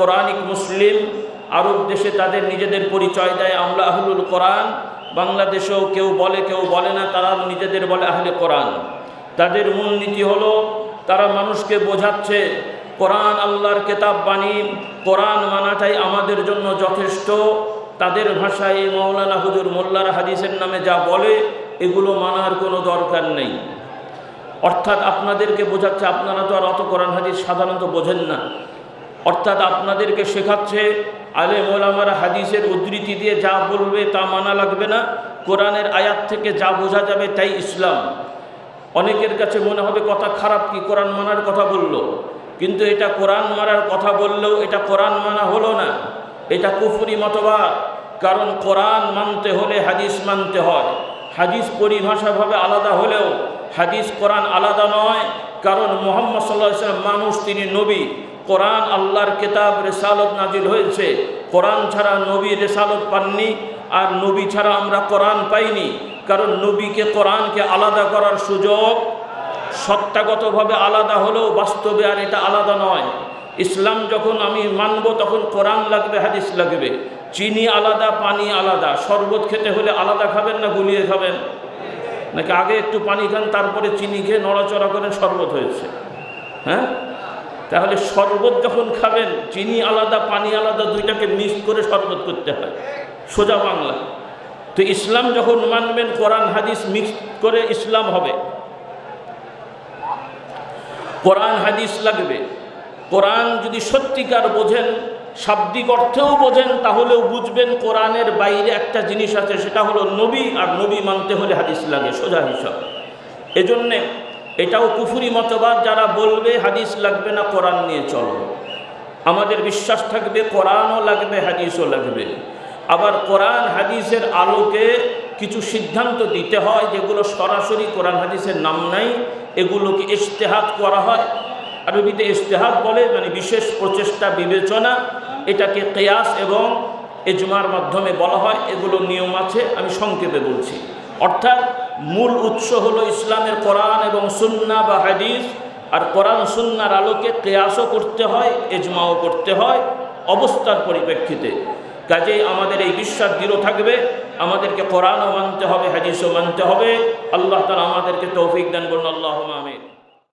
Quranic মুসলিম আরব দেশে তাদের নিজেদের পরিচয় দেয় আমরা আহলুল কোরআন। বাংলাদেশেও কেউ বলে না, তারা নিজেদের বলে আহলে কোরআন। তাদের মূলনীতি হলো তারা মানুষকে বোঝাচ্ছে কোরআন আল্লাহর কেতাব বাণী, কোরআন মানাটাই আমাদের জন্য যথেষ্ট। তাদের ভাষায় মৌলানা হুজুর মোল্লার হাদিসের নামে যা বলে এগুলো মানার কোনো দরকার নেই। অর্থাৎ আপনাদেরকে বোঝাচ্ছে আপনারা তো আর অত কোরআন হাদিস সাধারণত বোঝেন না। অর্থাৎ আপনাদেরকে শেখাচ্ছে আলেম ওলামারা হাদিসের উদ্ধৃতি দিয়ে যা বলবে তা মানা লাগবে না, কোরআনের আয়াত থেকে যা বোঝা যাবে তাই ইসলাম। অনেকের কাছে মনে হবে কথা খারাপ, কি কোরআন মানার কথা বলল, কিন্তু এটা কোরআন মানার কথা বললেও এটা কোরআন মানা হলো না, এটা কুফরি মতবাদ। কারণ কোরআন মানতে হলে হাদিস মানতে হয়। হাদিস পরিভাষাভাবে আলাদা হলেও হাদিস কোরআন আলাদা নয়। কারণ মুহাম্মদ সাল্লাল্লাহু আলাইহি ওয়াসাল্লাম মানুষ, তিনি নবী। কোরআন আল্লাহর কেতাব, রেসালত নাজিল হয়েছে। কোরআন ছাড়া নবী রেসালত পাননি, আর নবী ছাড়া আমরা কোরআন পাইনি। কারণ নবীকে কোরআনকে আলাদা করার সুযোগ, সত্তাগতভাবে আলাদা হলেও বাস্তবে আর এটা আলাদা নয়। ইসলাম যখন আমি মানব তখন কোরআন লাগবে, হাদিস লাগবে। চিনি আলাদা, পানি আলাদা। শরবত খেতে হলে আলাদা খাবেন না গুলিয়ে খাবেন, নাকি আগে একটু পানি খান তারপরে চিনি খেয়ে নড়াচড়া করেন শরবত হয়েছে? হ্যাঁ, তাহলে শরবত যখন খাবেন চিনি আলাদা পানি আলাদা, দুইটাকে মিক্স করে শরবত করতে হয়, সোজা বাংলা। তো ইসলাম যখন মানবেন কোরআন হাদিস মিক্স করে ইসলাম হবে। কোরআন হাদিস লাগবে। কোরআন যদি সত্যিকার বোঝেন, শাব্দিক অর্থেও বোঝেন, তাহলেও বুঝবেন কোরআনের বাইরে একটা জিনিস আছে, সেটা হলো নবী। আর নবী মানতে হলে হাদিস লাগে, সোজা হিসাব। এজন্যে এটাও কুফরি মতবাদ যারা বলবে হাদিস লাগবে না, কোরআন নিয়ে চলো। আমাদের বিশ্বাস থাকবে কোরআনও লাগবে, হাদিসও লাগবে। আবার কোরআন হাদিসের আলোকে কিছু সিদ্ধান্ত দিতে হয় যেগুলো সরাসরি কোরআন হাদিসের নাম নাই, এগুলোকে ইজতিহাদ করা হয়। আরবিতে ইজতিহাদ বলে মানে বিশেষ প্রচেষ্টা, বিবেচনা। এটাকে কিয়াস এবং ইজমার মাধ্যমে বলা হয়। এগুলো নিয়ম আছে, আমি সংক্ষেপে বলছি। অর্থাৎ মূল উৎস হলো ইসলামের কোরআন এবং সুন্নাহ বা হাদিস। আর কোরআন সুন্নাহর আলোকে কিয়াসও করতে হয়, ইজমাও করতে হয় অবস্থার পরিপ্রেক্ষিতে। কাজেই আমাদের এই বিশ্বাস দৃঢ় থাকবে, আমাদেরকে কোরআনও মানতে হবে, হাদিসও মানতে হবে। আল্লাহ তাআলা আমাদেরকে তৌফিক দান করুন। আল্লাহুম্মা আমিন।